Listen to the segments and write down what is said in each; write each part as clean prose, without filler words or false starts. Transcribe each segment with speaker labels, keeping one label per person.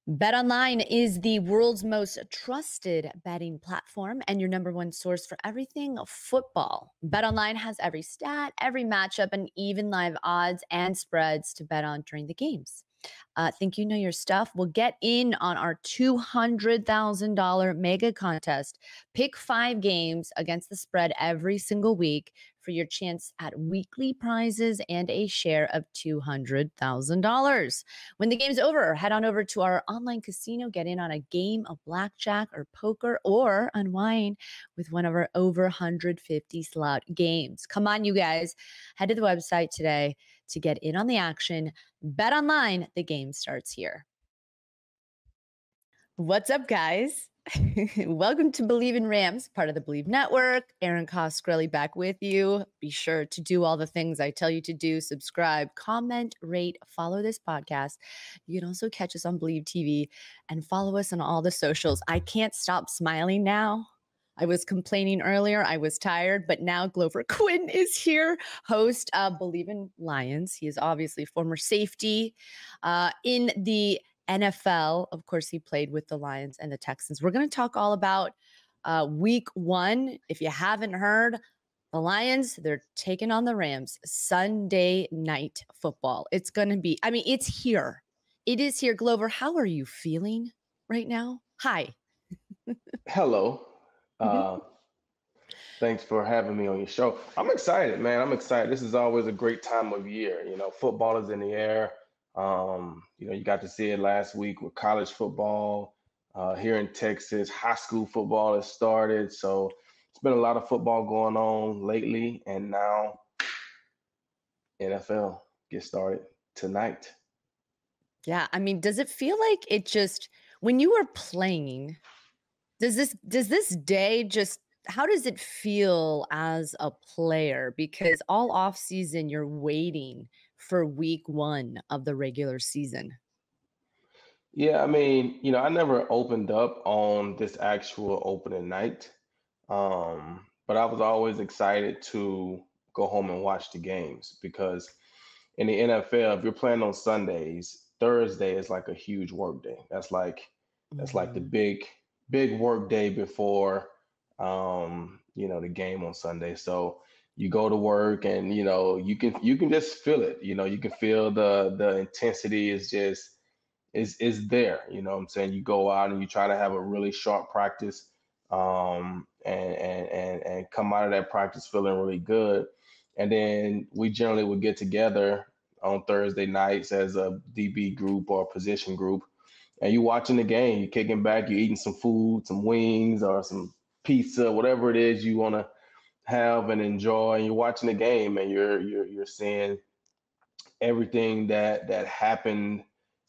Speaker 1: BetOnline is the world's most trusted betting platform and your number one source for everything football. BetOnline has every stat, every matchup, and even live odds and spreads to bet on during the games. Think you know your stuff? Well, get in on our $200,000 mega contest. Pick 5 games against the spread every single week for your chance at weekly prizes and a share of $200,000. When the game's over, head on over to our online casino, get in on a game of blackjack or poker, or unwind with one of our over 150 slot games. Come on, you guys. Head to the website today to get in on the action. Bet online, the game starts here. What's up, guys? Welcome to Bleav in Rams, part of the Bleav Network. Erin Coscarelli back with you. Be sure to do all the things I tell you to do. Subscribe, comment, rate, follow this podcast. You can also catch us on Bleav TV and follow us on all the socials. I can't stop smiling now. I was complaining earlier. I was tired, but now Glover Quin is here, host of Bleav in Lions. He is obviously former safety in the NFL. Of course, he played with the Lions and the Texans. We're going to talk all about week 1. If you haven't heard, the Lions, they're taking on the Rams Sunday night football. It's going to be, it's here. It is here. Glover, how are you feeling right now? Hi.
Speaker 2: Hello. Thanks for having me on your show. I'm excited, man. I'm excited. This is always a great time of year. You know, football is in the air. You got to see it last week with college football here in Texas. High school football has started. So it's been a lot of football going on lately. And now NFL gets started tonight.
Speaker 1: Yeah. Does it feel like it just, when you were playing, does this day just, how does it feel as a player? Because all off season, you're waiting for week 1 of the regular season.
Speaker 2: Yeah, I never opened up on this actual opening night, but I was always excited to go home and watch the games because in the NFL, if you're playing on Sundays, Thursday is like a huge work day. That's like the big work day before the game on Sunday. So you go to work and you can just feel it. You can feel the intensity is there. You know what I'm saying? You go out and you try to have a really sharp practice and come out of that practice feeling really good. And then we generally would get together on Thursday nights as a DB group or a position group. And you watching the game, you kicking back, you eating some food, some wings or some pizza, whatever it is you want to have and enjoy. And you're watching the game and you're seeing everything that happened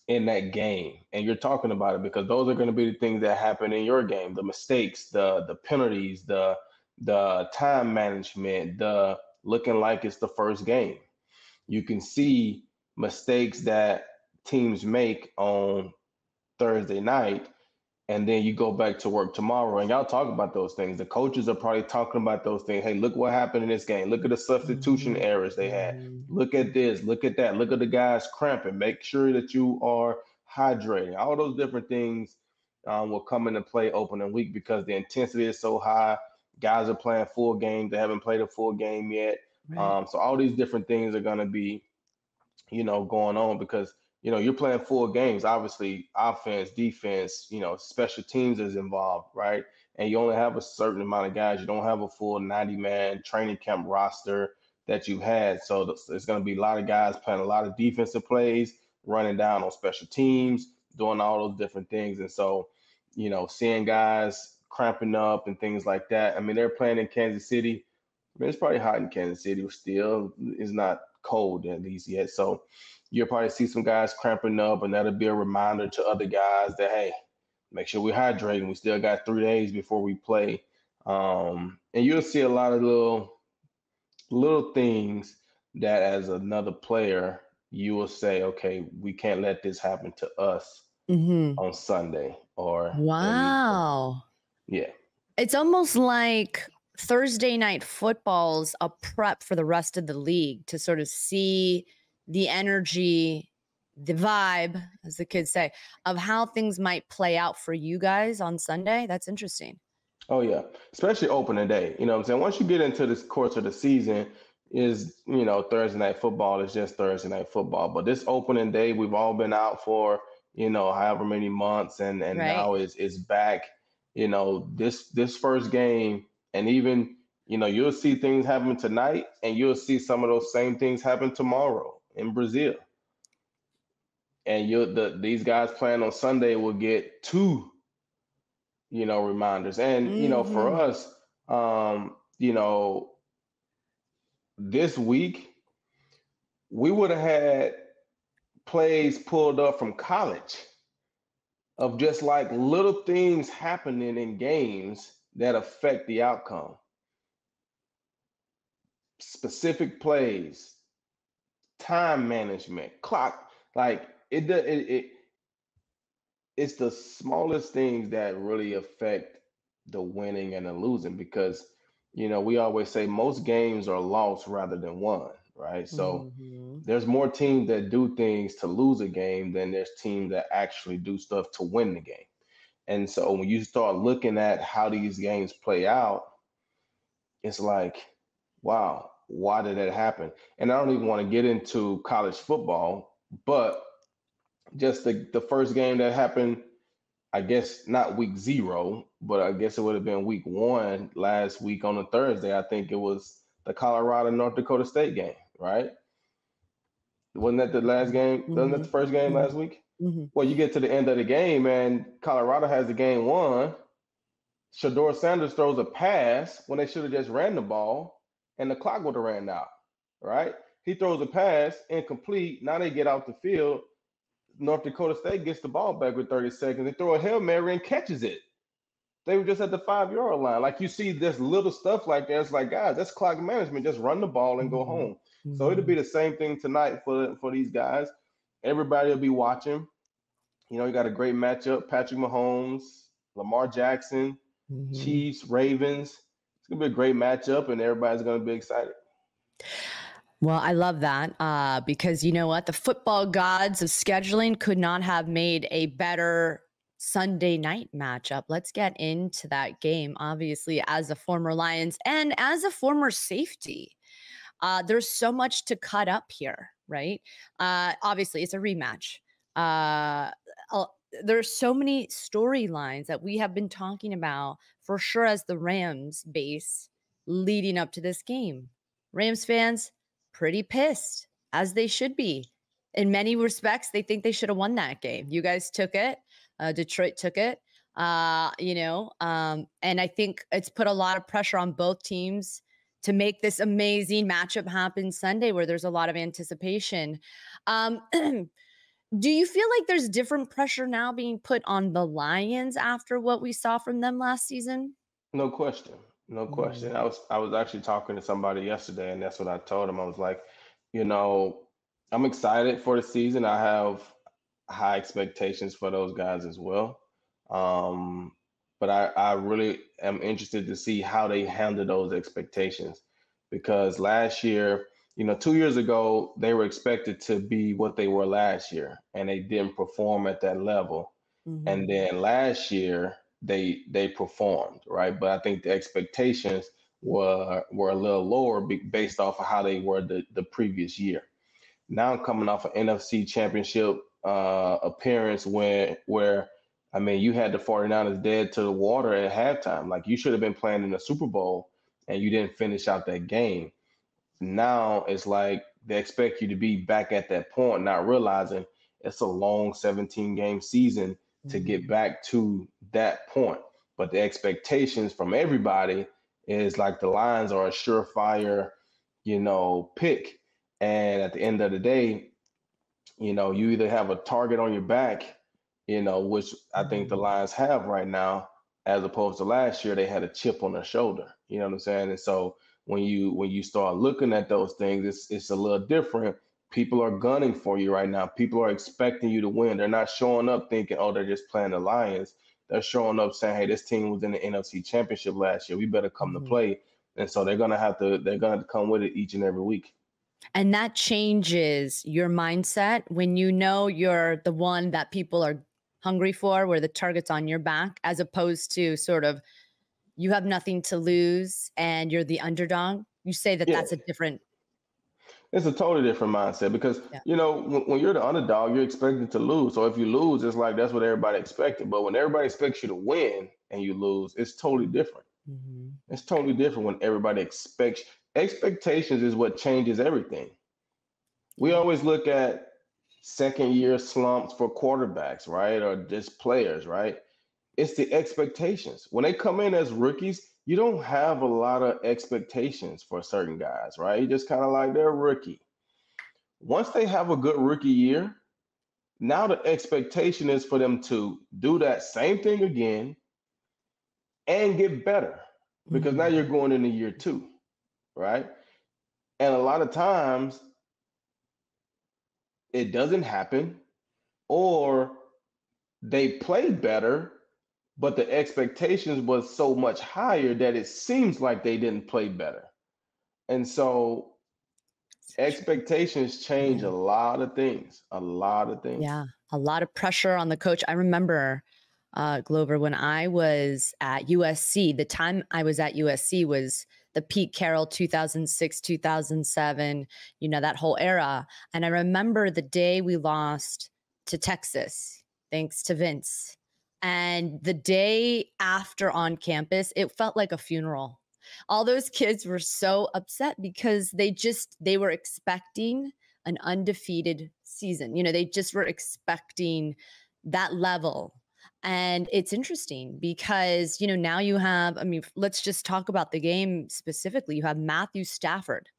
Speaker 2: in that game, and you're talking about it because those are going to be the things that happen in your game: the mistakes, the penalties, the time management, the looking like it's the first game. You can see mistakes that teams make on Thursday night, and then you go back to work tomorrow and y'all talk about those things. The coaches are probably talking about those things. Hey, look what happened in this game. Look at the substitution errors they had. Look at this, look at that. Look at the guys cramping. Make sure that you are hydrating. All those different things will come into play opening week because the intensity is so high. Guys are playing full games. They haven't played a full game yet.
Speaker 1: Right.
Speaker 2: So all these different things are going to be, going on because you're playing full games. Obviously, offense, defense, special teams is involved, right? And you only have a certain amount of guys. You don't have a full 90-man training camp roster that you had. So there's going to be a lot of guys playing a lot of defensive plays, running down on special teams, doing all those different things. And so, seeing guys cramping up and things like that. They're playing in Kansas City. It's probably hot in Kansas City still. It's not cold at least yet. So you'll probably see some guys cramping up, and that'll be a reminder to other guys that, hey, make sure we're hydrating. We still got 3 days before we play. And you'll see a lot of little things that as another player, you will say, okay, we can't let this happen to us on Sunday or
Speaker 1: Wow.
Speaker 2: Yeah.
Speaker 1: It's almost like Thursday night football's a prep for the rest of the league to sort of see the energy the vibe, as the kids say, of how things might play out for you guys on Sunday. That's interesting.
Speaker 2: Oh yeah, especially opening day. You know what I'm saying? Once you get into this course of the season, is Thursday night football is just Thursday night football. But this opening day, we've all been out for however many months, and
Speaker 1: Right.
Speaker 2: now it's back. This first game, and even you'll see things happen tonight, and you'll see some of those same things happen tomorrow in Brazil. And these guys playing on Sunday will get two reminders. And, for
Speaker 1: Mm-hmm.
Speaker 2: us, this week, we would have had plays pulled up from college of just like little things happening in games that affect the outcome. Specific plays, time management, clock, like it's the smallest things that really affect the winning and the losing because we always say most games are lost rather than won, right? So
Speaker 1: Mm-hmm.
Speaker 2: there's more teams that do things to lose a game than there's teams that actually do stuff to win the game. And so when you start looking at how these games play out, it's like, wow, why did that happen? And I don't even want to get into college football, but just the first game that happened, I guess not week 0, but I guess it would have been week 1 last week on a Thursday. I think it was the Colorado North Dakota State game, right? Wasn't that the last game? Wasn't that
Speaker 1: Mm-hmm.
Speaker 2: the first game
Speaker 1: Mm-hmm.
Speaker 2: last week?
Speaker 1: Mm-hmm.
Speaker 2: Well, you get to the end of the game, and Colorado has the game won. Shador Sanders throws a pass when they should have just ran the ball, and the clock would have ran out, right? He throws a pass, incomplete. Now they get out the field. North Dakota State gets the ball back with 30 seconds. They throw a Hail Mary and catches it. They were just at the 5-yard line. Like you see this little stuff like that. It's like, guys, that's clock management. Just run the ball and go
Speaker 1: Mm-hmm.
Speaker 2: home. So it'll
Speaker 1: Mm-hmm.
Speaker 2: be the same thing tonight for these guys. Everybody will be watching. You got a great matchup. Patrick Mahomes, Lamar Jackson,
Speaker 1: Mm-hmm.
Speaker 2: Chiefs, Ravens. It's gonna be a great matchup, and everybody's gonna be excited.
Speaker 1: Well, I love that because you know what? The football gods of scheduling could not have made a better Sunday night matchup. Let's get into that game. Obviously, as a former Lions and as a former safety, there's so much to cut up here, right? Obviously, it's a rematch. Uh, there's so many storylines that we have been talking about for sure as the Rams base leading up to this game. Rams fans, pretty pissed, as they should be. In many respects, they think they should have won that game. You guys took it. Detroit took it. And I think it's put a lot of pressure on both teams to make this amazing matchup happen Sunday, where there's a lot of anticipation. Um, do you feel like there's different pressure now being put on the Lions after what we saw from them last season?
Speaker 2: No question. No question.
Speaker 1: Mm-hmm.
Speaker 2: I was actually talking to somebody yesterday, and that's what I told him. I was like, you know, I'm excited for the season. I have high expectations for those guys as well. Um, but I really am interested to see how they handle those expectations because last year, 2 years ago, they were expected to be what they were last year, and they didn't perform at that level. And
Speaker 1: Mm-hmm.
Speaker 2: then last year they performed, right? But I think the expectations were a little lower based off of how they were the previous year. Now coming off an NFC championship appearance where I mean you had the 49ers dead to the water at halftime. Like you should have been playing in the Super Bowl and you didn't finish out that game. Now it's like they expect you to be back at that point, not realizing it's a long 17 game season to get
Speaker 1: Mm-hmm.
Speaker 2: back to that point. But the expectations from everybody is like the Lions are a surefire, pick. And at the end of the day, you either have a target on your back, which I think the
Speaker 1: Mm-hmm.
Speaker 2: Lions have right now, as opposed to last year, they had a chip on their shoulder. You know what I'm saying? And so when you start looking at those things, it's a little different. People are gunning for you right now. People are expecting you to win. They're not showing up thinking, oh, they're just playing the Lions. They're showing up saying, hey, this team was in the NFC Championship last year. We better come to
Speaker 1: Mm-hmm.
Speaker 2: play. And so they're gonna have to come with it each and every week.
Speaker 1: And that changes your mindset when you know you're the one that people are hungry for, where the target's on your back, as opposed to sort of you have nothing to lose and you're the underdog. You say that
Speaker 2: Yeah,
Speaker 1: that's a different,
Speaker 2: it's a totally different mindset because
Speaker 1: yeah.
Speaker 2: when you're the underdog, you're expected to lose. So if you lose, it's like that's what everybody expected. But when everybody expects you to win and you lose, it's totally different.
Speaker 1: Mhm.
Speaker 2: It's totally different when everybody expects. Expectations is what changes everything. We
Speaker 1: Yeah.
Speaker 2: always look at second year slumps for quarterbacks, right? Or just players, right? It's the expectations. When they come in as rookies, you don't have a lot of expectations for certain guys, right? You just kind of like they're a rookie. Once they have a good rookie year, now the expectation is for them to do that same thing again and get better because now
Speaker 1: Mhm.
Speaker 2: you're going into year two, right? And a lot of times it doesn't happen, or they play better, but the expectations was so much higher that it seems like they didn't play better. And so
Speaker 1: So true.
Speaker 2: expectations change
Speaker 1: Yeah.
Speaker 2: a lot of things, a lot of things.
Speaker 1: Yeah. A lot of pressure on the coach. I remember, Glover, when I was at USC, the time I was at USC was the Pete Carroll 2006, 2007, that whole era. And I remember the day we lost to Texas, thanks to Vince. And the day after on campus, it felt like a funeral. All those kids were so upset because they were expecting an undefeated season. They just were expecting that level. And it's interesting because, now you have, I mean, let's just talk about the game specifically. You have Matthew Stafford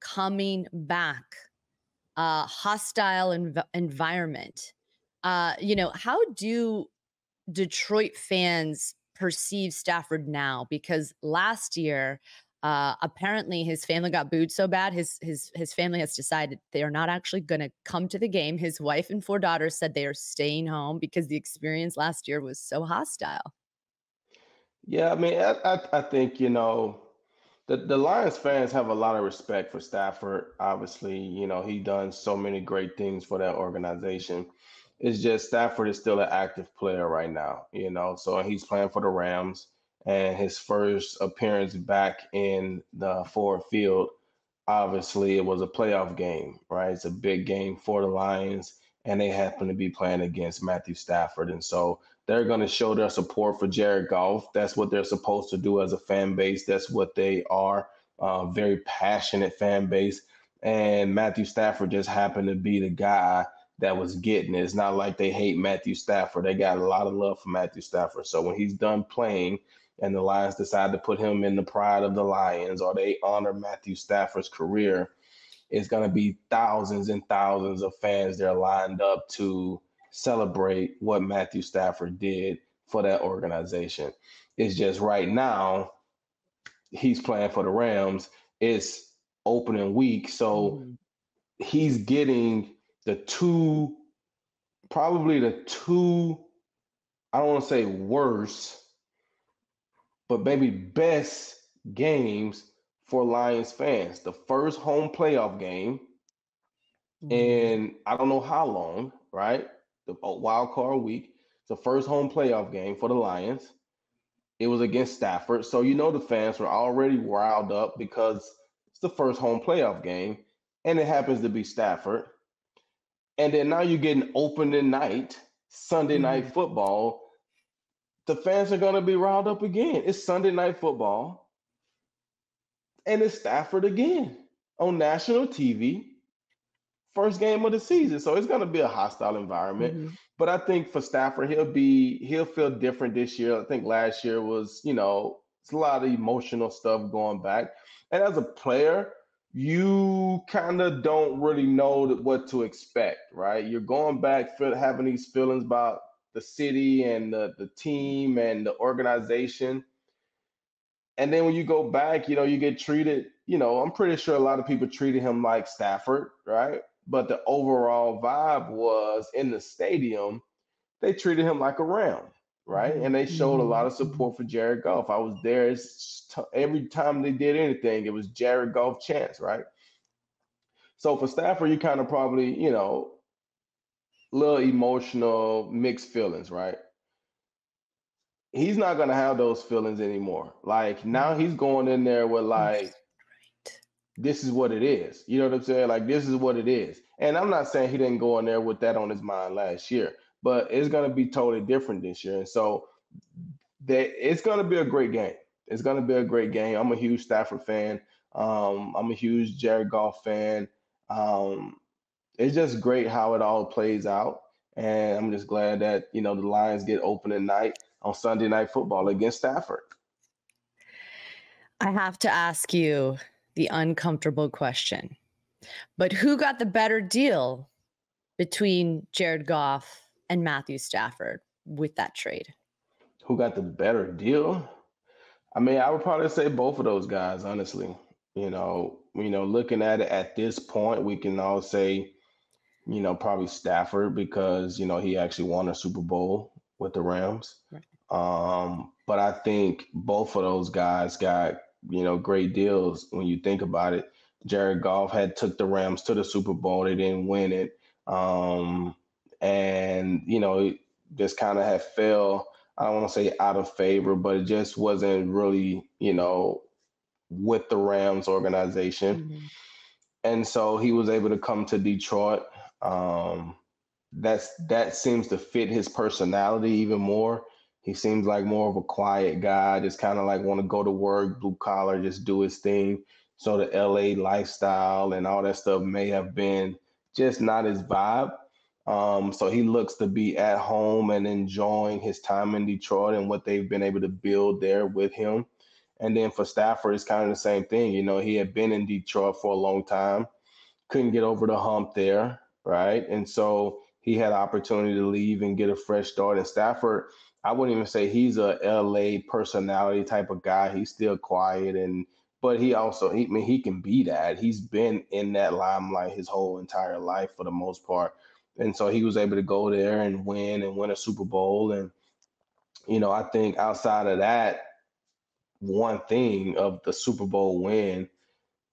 Speaker 1: coming back, hostile environment. How do Detroit fans perceive Stafford now? Because last year, apparently his family got booed so bad, his family has decided they are not actually going to come to the game. His wife and 4 daughters said they are staying home because the experience last year was so hostile.
Speaker 2: Yeah, I mean, I think, the Lions fans have a lot of respect for Stafford. Obviously, he done so many great things for that organization. It's just Stafford is still an active player right now, so he's playing for the Rams, and his first appearance back in the Ford Field, obviously it was a playoff game, right? It's a big game for the Lions, and they happen to be playing against Matthew Stafford. And so they're going to show their support for Jared Goff. That's what they're supposed to do as a fan base. That's what they are, very passionate fan base. And Matthew Stafford just happened to be the guy that was getting it. It's not like they hate Matthew Stafford. They got a lot of love for Matthew Stafford. So when he's done playing and the Lions decide to put him in the pride of the Lions, or they honor Matthew Stafford's career, it's going to be thousands and thousands of fans there lined up to celebrate what Matthew Stafford did for that organization. It's just right now he's playing for the Rams. It's opening week, so
Speaker 1: Mhm.
Speaker 2: he's getting the two, probably the two, I don't want to say worse, but maybe best games for Lions fans. The first home playoff game,
Speaker 1: Mhm.
Speaker 2: and I don't know how long, right? The wild card week. It's the first home playoff game for the Lions. It was against Stafford. So the fans were already riled up because it's the first home playoff game, and it happens to be Stafford. And then now you're getting opening night, Sunday night
Speaker 1: Mhm.
Speaker 2: football. The fans are going to be riled up again. It's Sunday night football, and it's Stafford again on national TV, first game of the season. So it's going to be a hostile environment.
Speaker 1: Mhm.
Speaker 2: But I think for Stafford, he'll feel different this year. I think last year was, it's a lot of emotional stuff going back. And as a player, you kind of don't really know what to expect, right? You're going back, having these feelings about the city and the team and the organization. And then when you go back, you get treated, I'm pretty sure a lot of people treated him like Stafford, right? But the overall vibe was in the stadium, they treated him like a Ram, right?
Speaker 1: Mhm.
Speaker 2: And they showed a lot
Speaker 1: Mhm.
Speaker 2: of
Speaker 1: Mhm.
Speaker 2: support for Jared Goff. I was there every time they did anything, it was Jared Goff chants, right? So for Stafford, you kind of probably, little emotional, mixed feelings, right? He's not gonna have those feelings anymore. Like now he's going in there with like,
Speaker 1: Right.
Speaker 2: this is what it is. You know what I'm saying? Like this is what it is. And I'm not saying he didn't go in there with that on his mind last year, but it's gonna be totally different this year. And so it's gonna be a great game. It's gonna be a great game. I'm a huge Stafford fan. I'm a huge Jared Goff fan. Um, it's just great how it all plays out. And I'm just glad that, the Lions get open at night on Sunday Night Football against Stafford.
Speaker 1: I have to ask you the uncomfortable question. But who got the better deal between Jared Goff and Matthew Stafford with that trade?
Speaker 2: Who got the better deal? I mean, I would probably say both of those guys, honestly. Looking at it at this point, we can all say, probably Stafford because, he actually won a Super Bowl with the Rams.
Speaker 1: Right.
Speaker 2: But I think both of those guys got, great deals when you think about it. Jared Goff had took the Rams to the Super Bowl. They didn't win it. And, just kind of had fell, I don't want to say out of favor, but it just wasn't really, with the Rams organization.
Speaker 1: Mm-hmm.
Speaker 2: And so he was able to come to Detroit. Um, that seems to fit his personality even more. He seems like more of a quiet guy, just kind of like want to go to work, blue collar, just do his thing. So the LA lifestyle and all that stuff may have been just not his vibe. So he looks to be at home and enjoying his time in Detroit and what they've been able to build there with him. And then for Stafford, it's kind of the same thing. He had been in Detroit for a long time, couldn't get over the hump there, right? And so he had opportunity to leave and get a fresh start. And Stafford, I wouldn't even say he's a LA personality type of guy. He's still quiet but he can be that. He's been in that limelight his whole entire life for the most part. And so he was able to go there and win a Super Bowl. And, I think outside of that one thing of the Super Bowl win,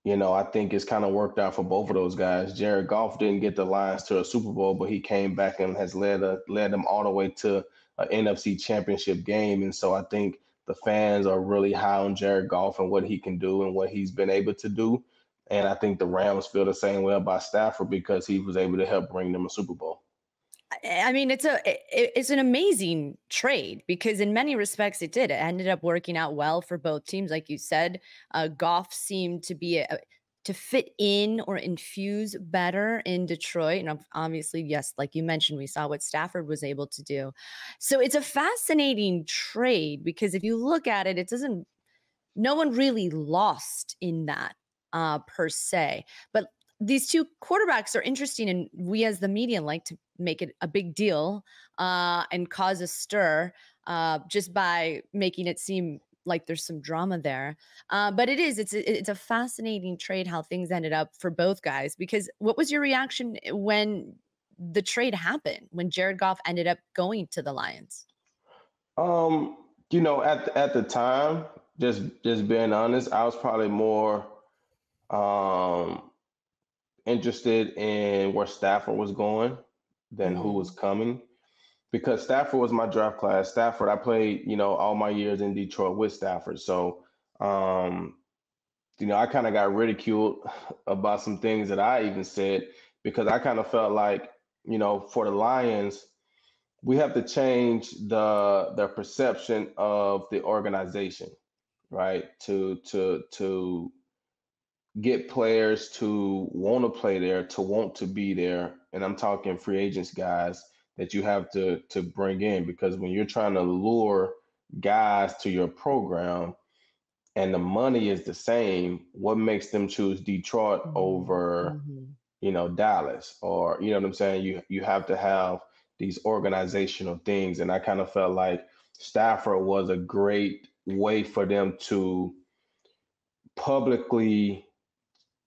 Speaker 2: I think it's kind of worked out for both of those guys. Jared Goff didn't get the Lions to a Super Bowl, but he came back and has led them all the way to an NFC Championship game. And so I think the fans are really high on Jared Goff and what he can do and what he's been able to do. And I think the Rams feel the same way about Stafford because he was able to help bring them a Super Bowl.
Speaker 1: I mean, it's an amazing trade because in many respects it did. It ended up working out well for both teams, like you said. Goff seemed to be to fit in or infuse better in Detroit, and obviously, yes, like you mentioned, we saw what Stafford was able to do. So it's a fascinating trade because if you look at it, it doesn't. No one really lost in that per se, but these two quarterbacks are interesting, and we as the media like to make it a big deal and cause a stir just by making it seem like there's some drama there. But it's a fascinating trade how things ended up for both guys. Because what was your reaction when the trade happened, when Jared Goff ended up going to the Lions?
Speaker 2: At the time, just being honest, I was probably more um interested in where Stafford was going than who was
Speaker 1: Mm.
Speaker 2: coming because Stafford was my draft class. Stafford, I played, all my years in Detroit with Stafford. So, um, I kind of got ridiculed about some things that I even said because I kind of felt like, for the Lions, we have to change the perception of the organization, right? To get players to want to play there, to want to be there. And I'm talking free agents guys that you have to bring in because when you're trying to lure guys to your program and the money is the same, what makes them choose Detroit
Speaker 1: Mhm,
Speaker 2: over,
Speaker 1: mhm.
Speaker 2: Dallas or you know what I'm saying? You have to have these organizational things. And I kind of felt like Stafford was a great way for them to publicly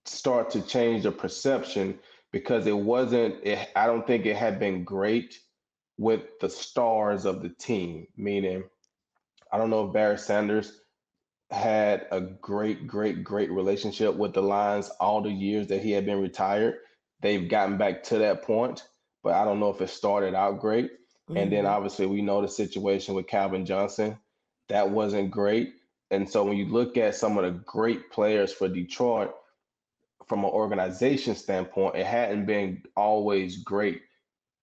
Speaker 2: start to change the perception because I don't think it had been great with the stars of the team, meaning I don't know if Barry Sanders had a great relationship with the Lions all the years that he had been retired. They've gotten back to that point, but I don't know if it started out great. And then
Speaker 1: Mhm.
Speaker 2: obviously we know the situation with Calvin Johnson. That wasn't great. And so when you look at some of the great players for Detroit from an organization standpoint, it hadn't been always great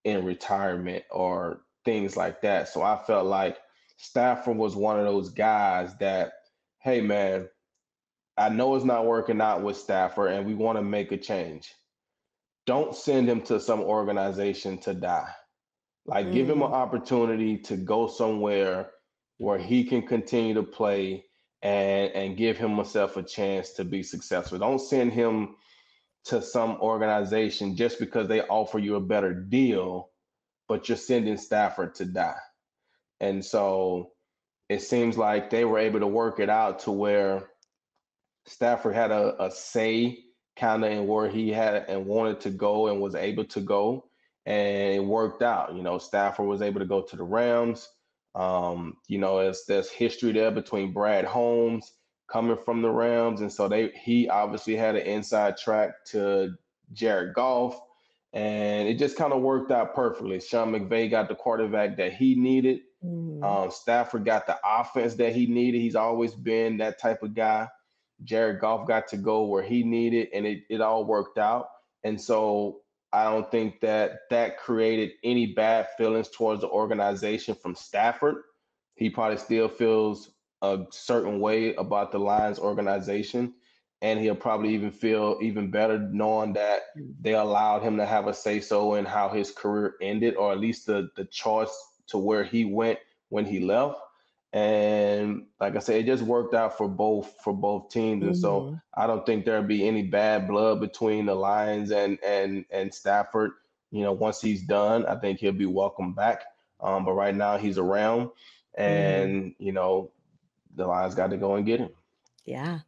Speaker 2: in retirement or things like that. So I felt like Stafford was one of those guys that, hey man, I know it's not working out with Stafford and we want to make a change. Don't send him to some organization to die. Like give him an
Speaker 1: Mm.
Speaker 2: opportunity to go somewhere where he can continue to play and give himself a chance to be successful. Don't send him to some organization just because they offer you a better deal, but you're sending Stafford to die. And so it seems like they were able to work it out to where Stafford had a say kind of in where he had and wanted to go and was able to go, and it worked out. Stafford was able to go to the Rams. There's history there between Brad Holmes coming from the Rams, and so he obviously had an inside track to Jared Goff, and it just kind of worked out perfectly. Sean McVay got the quarterback that he needed.
Speaker 1: Mhm.
Speaker 2: Stafford got the offense that he needed. He's always been that type of guy. Jared Goff got to go where he needed, and it all worked out. And so I don't think that created any bad feelings towards the organization from Stafford. He probably still feels a certain way about the Lions organization, and he'll probably even feel even better knowing that they allowed him to have a say so in how his career ended, or at least the choice to where he went when he left. And like I said, it just worked out for both teams. And so
Speaker 1: Mhm.
Speaker 2: I don't think there'll be any bad blood between the Lions and Stafford. Once he's done, I think he'll be welcome back. But right now he's around,
Speaker 1: Mhm.
Speaker 2: and the Lions got to go and get him.
Speaker 1: Yeah.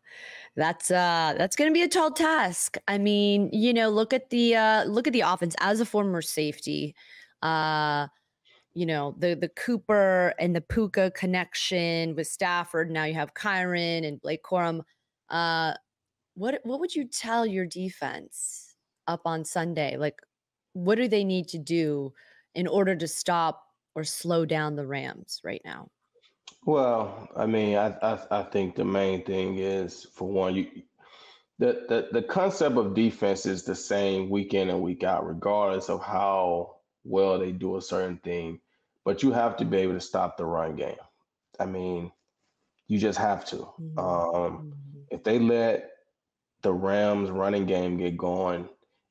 Speaker 1: That's going to be a tall task. I mean, look at the offense as a former safety. Uh the Cooper and the Puka connection with Stafford. Now you have Kyron and Blake Corum. Uh what would you tell your defense up on Sunday? Like, what do they need to do in order to stop or slow down the Rams right now?
Speaker 2: Well, I mean, I think the main thing is, for one, the concept of defense is the same week in and week out, regardless of how well they do a certain thing. But you have to be able to stop the run game. I mean, you just have to.
Speaker 1: Mhm.
Speaker 2: Um,
Speaker 1: Mhm.
Speaker 2: if they let the Rams running game get going,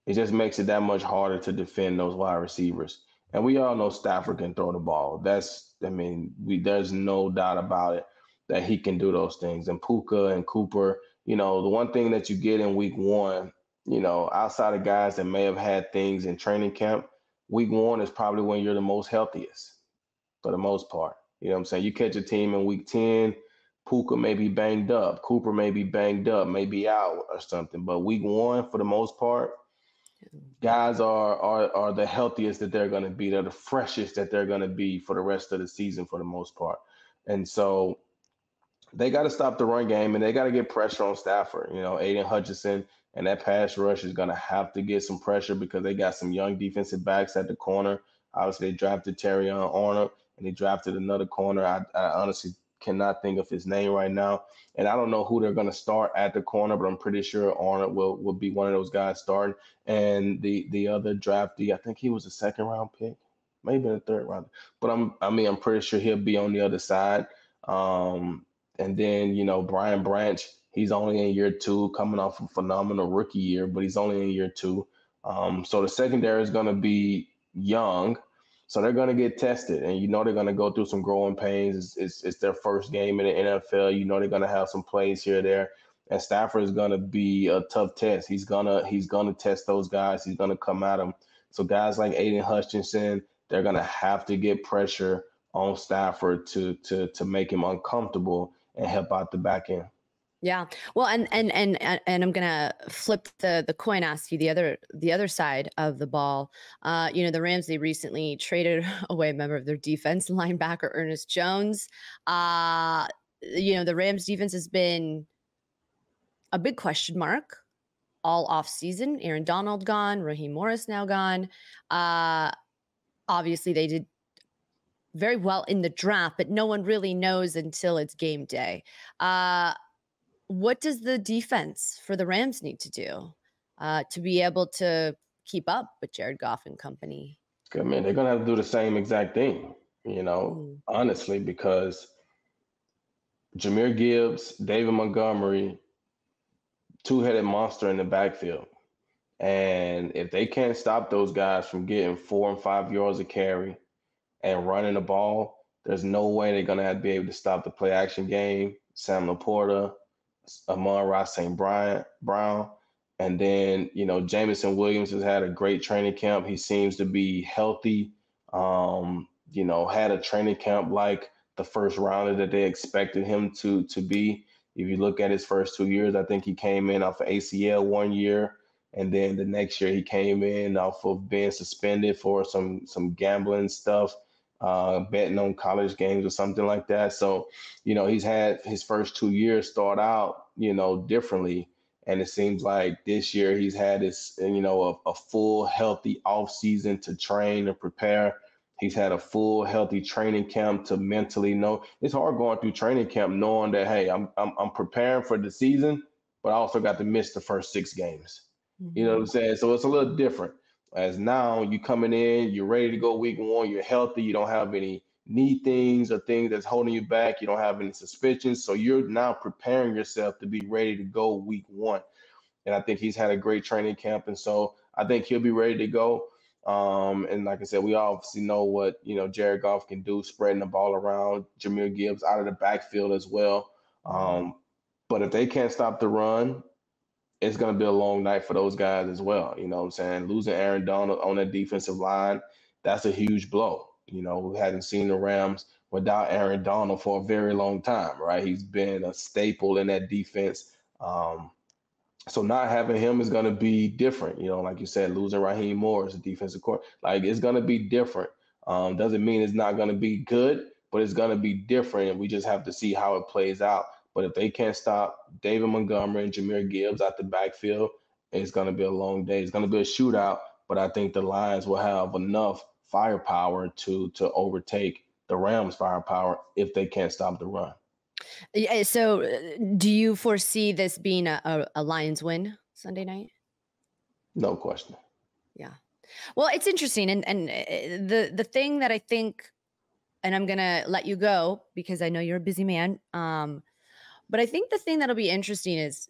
Speaker 2: it just makes it that much harder to defend those wide receivers. And we all know Stafford can throw the ball. I mean, there's no doubt about it that he can do those things. And Puka and Cooper, the one thing that you get in week one, outside of guys that may have had things in training camp, week one is probably when you're the most healthiest for the most part. You know what I'm saying? You catch a team in week 10, Puka may be banged up, Cooper may be banged up, may be out or something. But week one, for the most part, guys are the healthiest that they're going to be. They're the freshest that they're going to be for the rest of the season for the most part. And so they got to stop the run game and they got to get pressure on Stafford. Aiden Hutchinson and that pass rush is going to have to get some pressure because they got some young defensive backs at the corner. Obviously, they drafted Terry Arnold and they drafted another corner. I honestly cannot think of his name right now. And I don't know who they're going to start at the corner, but I'm pretty sure Arnold will be one of those guys starting. And the other draftee, I think he was a second round pick, maybe a third round. But I'm pretty sure he'll be on the other side. Um, and then, Brian Branch, he's only in year two, coming off a phenomenal rookie year, but he's only in year two. So the secondary is going to be young. So they're going to get tested, and they're going to go through some growing pains. It's their first game in the NFL. They're going to have some plays here or there, and Stafford is going to be a tough test. He's gonna test those guys. He's going to come at them. So guys like Aiden Hutchinson, they're going to have to get pressure on Stafford to make him uncomfortable and help out the back end.
Speaker 1: Yeah. Well, and I'm gonna flip the coin, ask you the other side of the ball. The Rams, they recently traded away a member of their defense, linebacker Ernest Jones. Uh the Rams defense has been a big question mark all off season. Aaron Donald gone, Raheem Morris now gone. Obviously they did very well in the draft, but no one really knows until it's game day. What does the defense for the Rams need to do to be able to keep up with Jared Goff and company?
Speaker 2: I mean, they're gonna have to do the same exact thing,
Speaker 1: Mm.
Speaker 2: honestly, because Jahmyr Gibbs, David Montgomery, two-headed monster in the backfield. And if they can't stop those guys from getting 4 and 5 yards a carry and running the ball, there's no way they're gonna have to be able to stop the play action game. Sam Laporta, Amon-Ra St. Brown. And then, Jameson Williams has had a great training camp. He seems to be healthy. Had a training camp like the first rounder that they expected him to be. If you look at his first 2 years, I think he came in off of ACL 1 year. And then the next year he came in off of being suspended for some gambling stuff, betting on college games or something like that. So, he's had his first 2 years start out, differently. And it seems like this year he's had his, a full healthy off season to train and prepare. He's had a full healthy training camp to mentally know. It's hard going through training camp knowing that, hey, I'm preparing for the season, but I also got to miss the first 6 games. You know what I'm saying? So it's a little different. As now you coming in, you're ready to go week 1, you're healthy, you don't have any knee things or things that's holding you back, you don't have any suspicions. So you're now preparing yourself to be ready to go week 1. And I think he's had a great training camp. And so I think he'll be ready to go. And like I said, we obviously know what, Jared Goff can do, spreading the ball around, Jahmyr Gibbs out of the backfield as well. But if they can't stop the run, it's going to be a long night for those guys as well. You know what I'm saying? Losing Aaron Donald on that defensive line, that's a huge blow. We hadn't seen the Rams without Aaron Donald for a very long time, right? He's been a staple in that defense. So not having him is going to be different. Like you said, losing Raheem Morris, the defensive court, like it's going to be different. Doesn't mean it's not going to be good, but it's going to be different. And we just have to see how it plays out. But if they can't stop David Montgomery and Jahmyr Gibbs out the backfield, it's going to be a long day. It's going to be a shootout, but I think the Lions will have enough firepower to overtake the Rams' firepower if they can't stop the run.
Speaker 1: Yeah, so do you foresee this being a Lions win Sunday night?
Speaker 2: No question.
Speaker 1: Yeah. Well, it's interesting. And the thing that I think, and I'm going to let you go because I know you're a busy man. But I think the thing that'll be interesting is,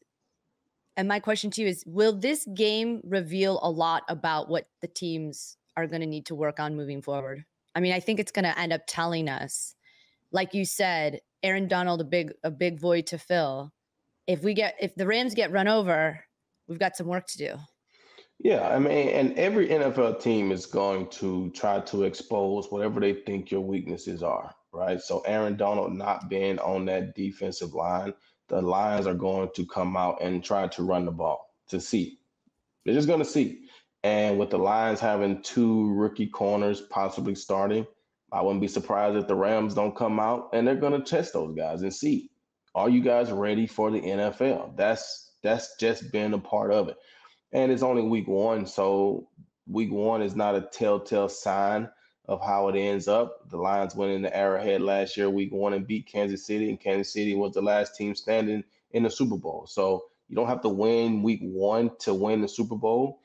Speaker 1: and my question to you is, will this game reveal a lot about what the teams are going to need to work on moving forward? I mean, I think it's going to end up telling us, like you said, Aaron Donald, a big void to fill. If the Rams get run over, we've got some work to do.
Speaker 2: Yeah, I mean, and every NFL team is going to try to expose whatever they think your weaknesses are, right? So Aaron Donald not being on that defensive line, the Lions are going to come out and try to run the ball to see. They're just going to see. And with the Lions having 2 rookie corners possibly starting, I wouldn't be surprised if the Rams don't come out and they're going to test those guys and see, are you guys ready for the NFL? That's just been a part of it. And it's only week 1, so week 1 is not a telltale sign of how it ends up. The Lions went in the Arrowhead last year, week 1, and beat Kansas City, and Kansas City was the last team standing in the Super Bowl. So you don't have to win week 1 to win the Super Bowl,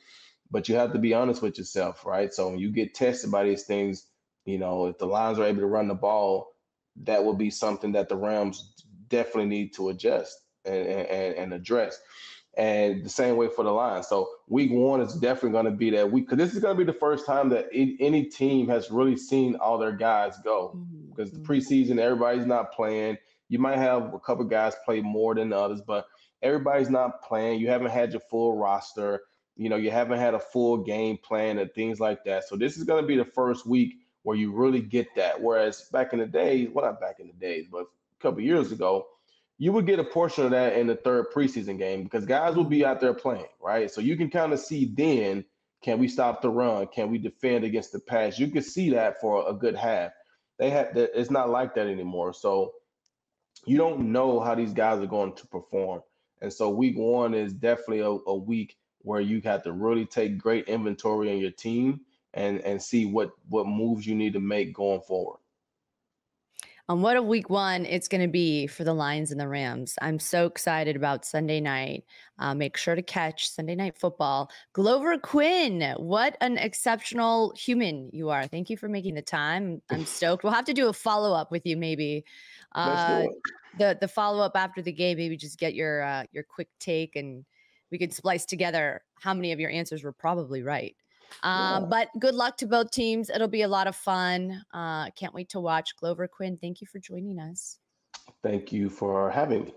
Speaker 2: but you have to be honest with yourself, right? So when you get tested by these things, if the Lions are able to run the ball, that will be something that the Rams definitely need to adjust and address. And the same way for the Lions. So week 1 is definitely going to be that week, because this is going to be the first time that any team has really seen all their guys go. Because the preseason, everybody's not playing. You might have a couple guys play more than others, but everybody's not playing. You haven't had your full roster. You haven't had a full game plan and things like that. So this is going to be the first week where you really get that. Whereas back in the days, well, not back in the days, but a couple years ago, you would get a portion of that in the 3rd preseason game because guys will be out there playing, right? So you can kind of see then, can we stop the run? Can we defend against the pass? You can see that for a good half. It's not like that anymore. So you don't know how these guys are going to perform. And so week one is definitely a week where you have to really take great inventory on your team and see what moves you need to make going forward.
Speaker 1: What a week one it's going to be for the Lions and the Rams. I'm so excited about Sunday night. Make sure to catch Sunday Night Football. Glover Quin, what an exceptional human you are. Thank you for making the time. I'm stoked. We'll have to do a follow-up with you maybe.
Speaker 2: Let's do
Speaker 1: Uh,
Speaker 2: it.
Speaker 1: the follow-up after the game, maybe just get your quick take and we could splice together how many of your answers were probably right.
Speaker 2: Yeah.
Speaker 1: But good luck to both teams. It'll be a lot of fun. Can't wait to watch. Glover Quin, thank you for joining us.
Speaker 2: Thank you for having me.